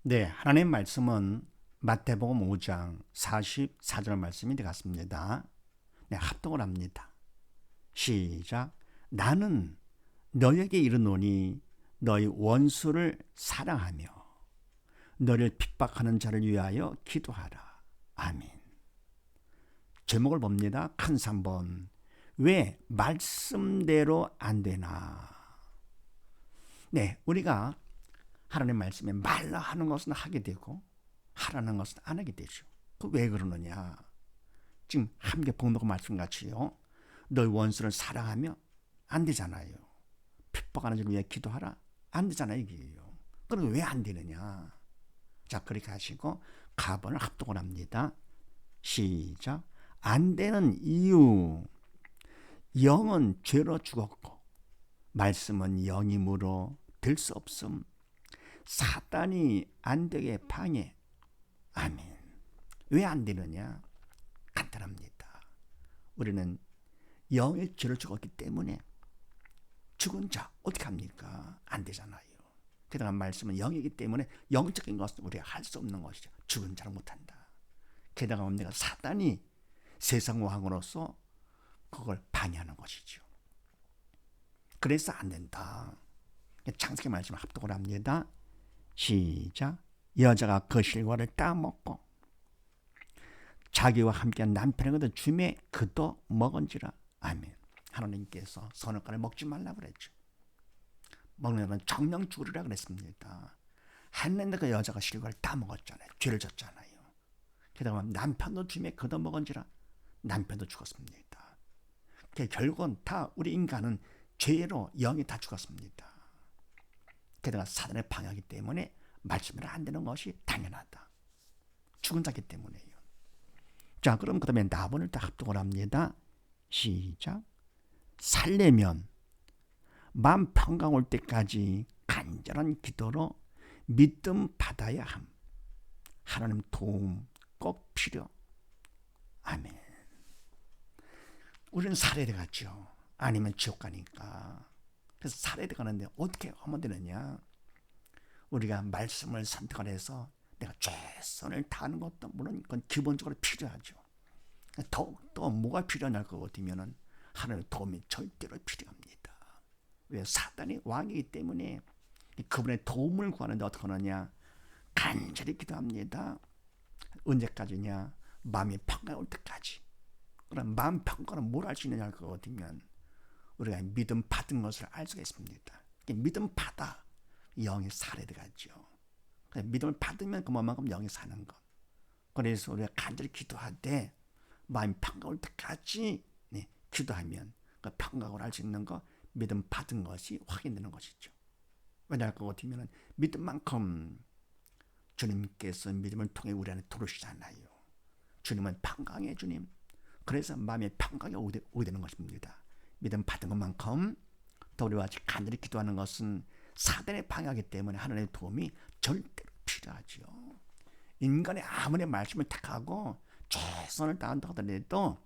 네, 하나님 말씀은 마태복음 5장 44절 말씀이 되겠습니다. 네, 합독을 합니다. 시작. 나는 너에게 이르노니 너희 원수를 사랑하며 너를 핍박하는 자를 위하여 기도하라. 아멘. 제목을 봅니다. 큰 3번. 왜 말씀대로 안 되나? 네, 우리가 하나님 말씀에 말라 하는 것은 하게 되고 하라는 것은 안 하게 되죠. 그 왜 그러느냐? 지금 함께 본다고 말씀같이요. 너희 원수를 사랑하며 안 되잖아요. 핍박하는 자를 위해 기도하라. 안 되잖아요, 이게요. 그럼 왜 안 되느냐? 자, 그렇게 하시고 가번을 합독을 합니다. 시작. 안 되는 이유. 영은 죄로 죽었고 말씀은 영이므로 될 수 없음. 사단이 안 되게 방해. 아멘. 왜 안 되느냐? 간단합니다. 우리는 영의 죄를 죽었기 때문에 죽은 자 어떻게 합니까? 안 되잖아요. 게다가 말씀은 영이기 때문에 영적인 것은 우리가 할 수 없는 것이죠. 죽은 자를 못한다. 게다가 뭡니까? 사단이 세상 왕으로서 그걸 방해하는 것이죠. 그래서 안 된다. 창세기 말씀 합독을 합니다. 시작. 여자가 그 실과를 따먹고 자기와 함께한 남편에게도 주매 그도 먹은지라. 아멘. 하나님께서 선악과를 먹지 말라고 그랬죠. 먹으면 정령 죽으리라 그랬습니다. 했는데 그 여자가 실과를 따먹었잖아요. 죄를 졌잖아요. 게다가 남편도 주매 그도 먹은지라. 남편도 죽었습니다. 결국은 다 우리 인간은 죄로 영이 다 죽었습니다. 게다가 사단의 방해하기 때문에 말씀을 안 되는 것이 당연하다. 죽은 자기 때문에요. 자, 그럼 그 다음에 나번을 다 합독을 합니다. 시작. 살려면 마음 평강 올 때까지 간절한 기도로 믿음 받아야 함. 하나님 도움 꼭 필요. 아멘. 우리는 살해돼 갔죠. 아니면 지옥 가니까. 그래서 살해돼 가는데 어떻게 하면 되느냐? 우리가 말씀을 선택을 해서 내가 최선을 다하는 것도 물론 그건 기본적으로 필요하죠. 더욱더 뭐가 필요할 것 같으면 하나님의 도움이 절대로 필요합니다. 왜? 사단이 왕이기 때문에 그분의 도움을 구하는데 어떻게 하느냐? 간절히 기도합니다. 언제까지냐? 마음이 평가올 때까지. 그럼 마음 평가는 뭘 알 수 있느냐 할 것 같으면 우리가 믿음 받은 것을 알 수가 있습니다. 믿음 받아 영이 살해되겠죠. 믿음을 받으면 그만큼 영이 사는 것. 그래서 우리가 간절히 기도할 때 마음이 평가올 때까지 기도하면 그 평강을 알 수 있는 거 믿음 받은 것이 확인되는 것이죠. 왜냐 할 것 같으면 믿음만큼 주님께서 믿음을 통해 우리 안에 들어오시잖아요. 주님은 평강의 주님. 그래서 마음의 평강이 오게 되는 것입니다. 믿음 받은 것만큼 더 우리와 같이 간절히 기도하는 것은 사단의 방해하기 때문에 하나님의 도움이 절대로 필요하죠. 인간의 아무리 말씀을 택하고 최선을 다한다고 하더라도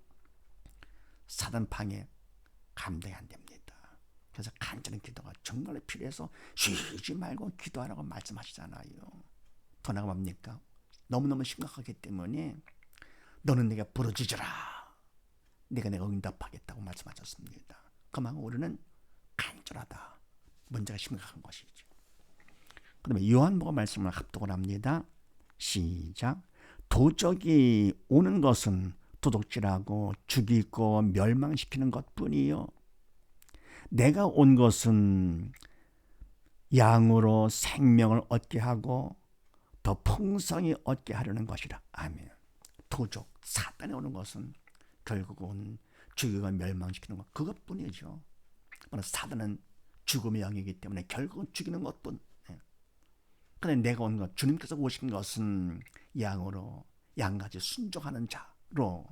사단 방해 감당이 안 됩니다. 그래서 간절한 기도가 정말로 필요해서 쉬지 말고 기도하라고 말씀하시잖아요. 더 나아가 뭡니까? 너무너무 심각하기 때문에 너는 내가 부르짖으라. 내가 응답하겠다고 말씀하셨습니다. 그만큼 우리는 간절하다. 문제가 심각한 것이죠. 그 다음에 요한복음 말씀을 합독을 합니다. 시작. 도적이 오는 것은 도둑질하고 죽이고 멸망시키는 것뿐이요. 내가 온 것은 양으로 생명을 얻게 하고 더 풍성히 얻게 하려는 것이라. 아멘. 도적, 사단이 오는 것은 결국은 죽이고 멸망시키는 것 그것뿐이죠. 사단은 죽음의 영이기 때문에 결국은 죽이는 것뿐. 그런데 내가 온 것, 주님께서 오신 것은 양으로 양같이 순종하는 자로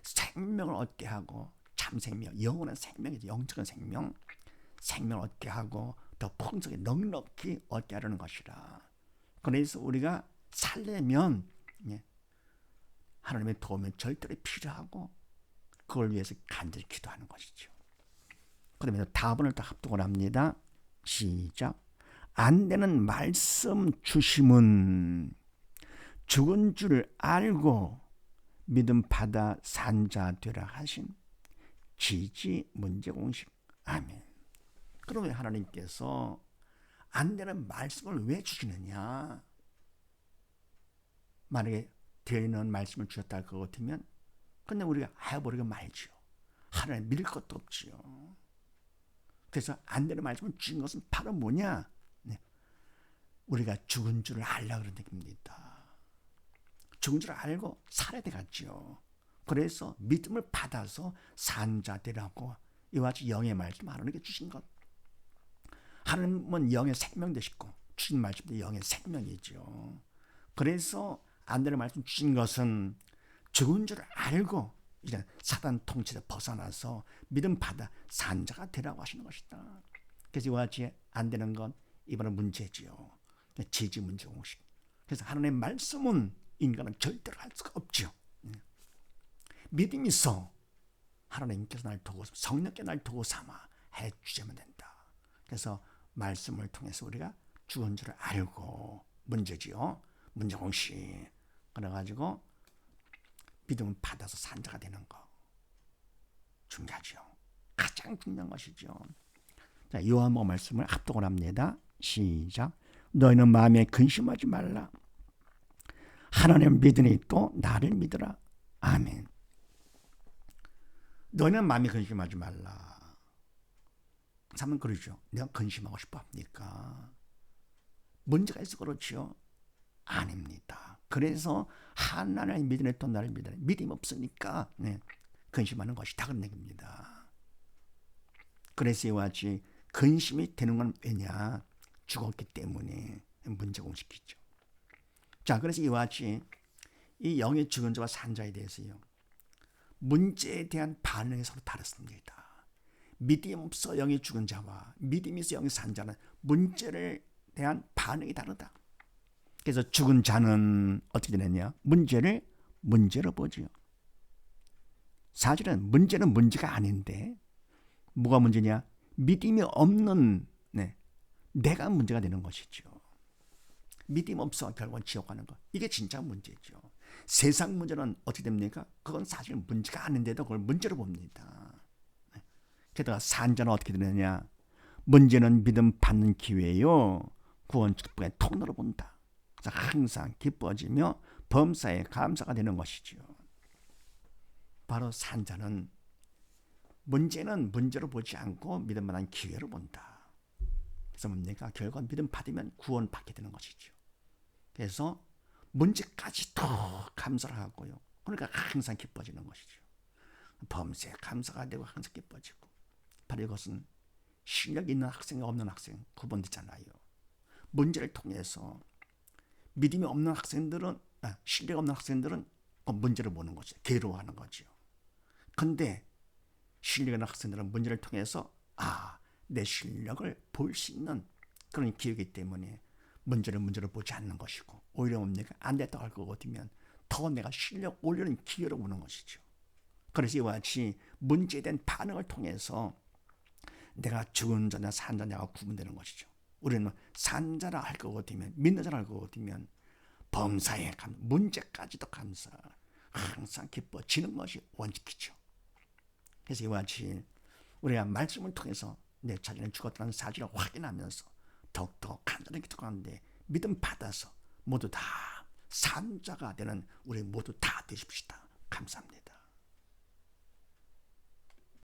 생명을 얻게 하고 참 생명, 영원한 생명이죠. 영적인 생명, 생명을 얻게 하고 더 풍성히 넉넉히 얻게 하려는 것이라. 그래서 우리가 살려면 하나님의 도움이 절대로 필요하고 그걸 위해서 간절히 기도하는 것이죠. 그러면 다번을 다 합독을 합니다. 시작. 안 되는 말씀 주심은 죽은 줄 알고 믿음 받아 산 자 되라 하신 지지 문제공식. 아멘. 그러면 하나님께서 안 되는 말씀을 왜 주시느냐? 만약에 되는 말씀을 주셨다 할 것 같으면 근데 우리가 해버리고 말지요. 하나님 믿을 것도 없지요. 그래서 안 되는 말씀을 주신 것은 바로 뭐냐? 네. 우리가 죽은 줄을 알라 그런 얘기입니다. 죽은 줄 알고 살아야 되겠지요. 그래서 믿음을 받아서 산 자 되라고 이와 같이 영의 말씀 하나님께 주신 것. 하나님은 영의 생명 되시고 주신 말씀도 영의 생명이죠. 그래서 안 되는 말씀 주신 것은 죽은 줄 알고 이제 사단 통치에 벗어나서 믿음 받아 산 자가 되라고 하시는 것이다. 그래서 이와 같이 안 되는 건 이번에 문제지요. 지지 문제 공식. 그래서 하나님의 말씀은 인간은 절대로 할 수가 없죠. 믿음이 있어 하나님께서 날 도고 성령께 날 도고 삼아 해주시면 된다. 그래서 말씀을 통해서 우리가 죽은 줄을 알고 문제지요. 문제 공식. 그래가지고 믿음을 받아서 산 자가 되는 거 중요하죠. 가장 중요한 것이죠. 자, 요한복음 말씀을 합독을 합니다. 시작. 너희는 마음에 근심하지 말라. 하나님을 믿으니 또 나를 믿으라. 아멘. 너희는 마음에 근심하지 말라. 사람은 그러죠. 내가 근심하고 싶어 합니까? 문제가 있어 그렇지요? 아닙니다. 그래서 하나님을 믿으니 또 나를 믿으라. 믿음 없으니까 근심하는 것이 다 그런 얘기입니다. 그래서 이와 같이 근심이 되는 건 왜냐? 죽었기 때문에 문제 공식이죠. 자, 그래서 이와 같이 이 영의 죽은 자와 산 자에 대해서요. 문제에 대한 반응이 서로 다릅니다. 믿음 없어 영의 죽은 자와 믿음이 있어 영의 산 자는 문제에 대한 반응이 다르다. 그래서 죽은 자는 어떻게 되느냐? 문제로 보죠. 사실은 문제는 문제가 아닌데 뭐가 문제냐? 믿음이 없는 내가 문제가 되는 것이죠. 믿음 없어 결국은 지옥 가는 것. 이게 진짜 문제죠. 세상 문제는 어떻게 됩니까? 그건 사실 문제가 아닌데도 그걸 문제로 봅니다. 게다가 산자는 어떻게 되느냐? 문제는 믿음 받는 기회요. 구원 축복의 통로로 본다. 그래서 항상 기뻐지며 범사에 감사가 되는 것이죠. 바로 산자는 문제는 문제로 보지 않고 믿음 받는 기회로 본다. 그래서 뭡니까? 결국 믿음 받으면 구원 받게 되는 것이죠. 그래서 문제까지 더 감사를 하고요. 그러니까 항상 기뻐지는 것이죠. 범사에 감사가 되고 항상 기뻐지고. 바로 이것은 실력 있는 학생과 없는 학생 구분되잖아요. 문제를 통해서 믿음이 없는 학생들은 실력 없는 학생들은 문제를 보는 거죠. 괴로워하는 거죠. 근데 실력 있는 학생들은 문제를 통해서 내 실력을 볼 수 있는 그런 기회이기 때문에 문제를 보지 않는 것이고 오히려 뭡니까? 안 됐다고 할 것 같으면 더 내가 실력 올리는 기회로 보는 것이죠. 그래서 이와 같이 문제에 대한 반응을 통해서 내가 죽은 자냐 산 자냐가 구분되는 것이죠. 우리는 산 자라 할 것 같으면 믿는 자라 할 것 같으면 범사에 문제까지도 감사 항상 기뻐지는 것이 원칙이죠. 그래서 이와 같이 우리가 말씀을 통해서 내 자신이 죽었다는 사실을 확인하면서 더욱더 간절히 기도하는데 믿음 받아서 모두 다 산자가 되는 우리 모두 다 되십시다. 감사합니다.